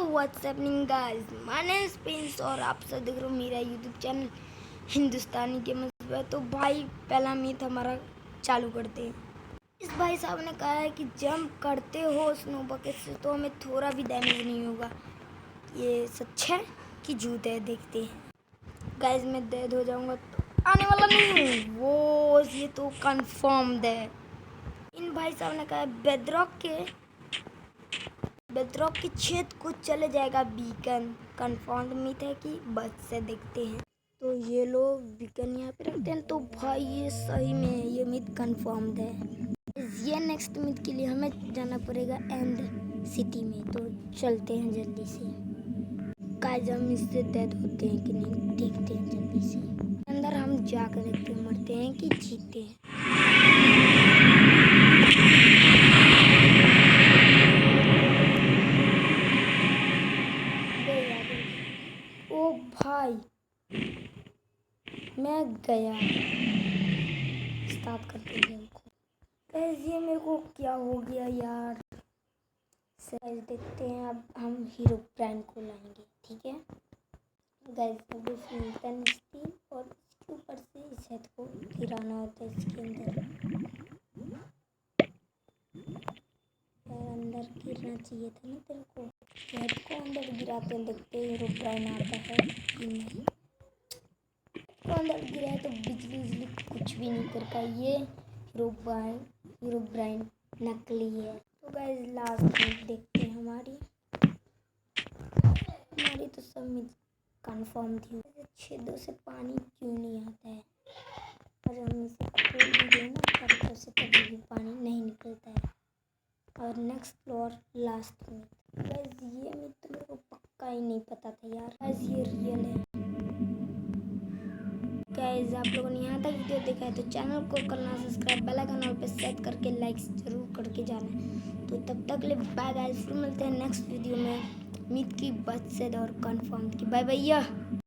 What's happening guys, my name is Prince और आप सब देख रहे हो मेरा यूट्यूब चैनल हिंदुस्तानी गेमर्स पे। तो भाई पहला मीट हमारा चालू करते हैं। इस भाई साहब ने कहा है कि जंप करते हो स्नो बकेट से तो हमें थोड़ा भी डैमेज नहीं होगा। ये सच है कि झूठ है, देखते हैं। गाइस मैं डेड हो जाऊंगा तो आने वाला नहीं हूँ वो, ये तो कंफर्म्ड है। इन भाई साहब ने कहा है बेदरॉक के छेद को चले जाएगा बीकन। कंफर्म मीट है कि बस से देखते हैं। तो ये लोग बीकन यहाँ पे रखते हैं, तो भाई ये सही में है, ये मीट कंफर्म्ड है। ये नेक्स्ट मीट के लिए हमें जाना पड़ेगा एंड सिटी में, तो चलते हैं जल्दी से। गाइस हम इससे डेड होते हैं कि नहीं देखते हैं जल्दी से। अंदर हम जाकर देखते हैं मरते हैं कि जीतते हैं। ओ भाई मैं गया। स्टार्ट करते हैं गेम को। गाइस ये मेरे को क्या हो गया यार। गाइस देखते हैं, अब हम हीरोब्राइन को लाएंगे, ठीक है गाइस। अब इसमें स्टील और इसके ऊपर से इस हेड को गिराना होता है इसके अंदर। अंदर गिरना चाहिए था ना तेरे को। हेड को अंदर गिराते हैं, देखते हैं हीरोब्राइन आता है कि नहीं। तो अंदर गिरा है तो बिजली कुछ भी नहीं कर पाई। ये हीरोब्राइन नकली है। तो गाइस लास्ट में देखते हैं हमारी तो सब कंफर्म थी। छेदों से पानी क्यों नहीं आता है, और हम इसे खोल भी दें ना पत्थर से कभी भी पानी नहीं निकलता है। और नेक्स्ट फ्लोर लास्ट में गाइस, ये मैं तो मेरे को पक्का ही नहीं पता था यार। गाइस ये रियल है। गाइस आप लोगों ने यहाँ तक वीडियो देखा है तो चैनल को करना सब्सक्राइब, बेल आइकन ऑल पे सेट करके लाइक्स जरूर करके जाना। तो तब तक ले बाय गाइस, फिर मिलते हैं नेक्स्ट वीडियो में मीट की बचत और कंफर्म की। Bye bye.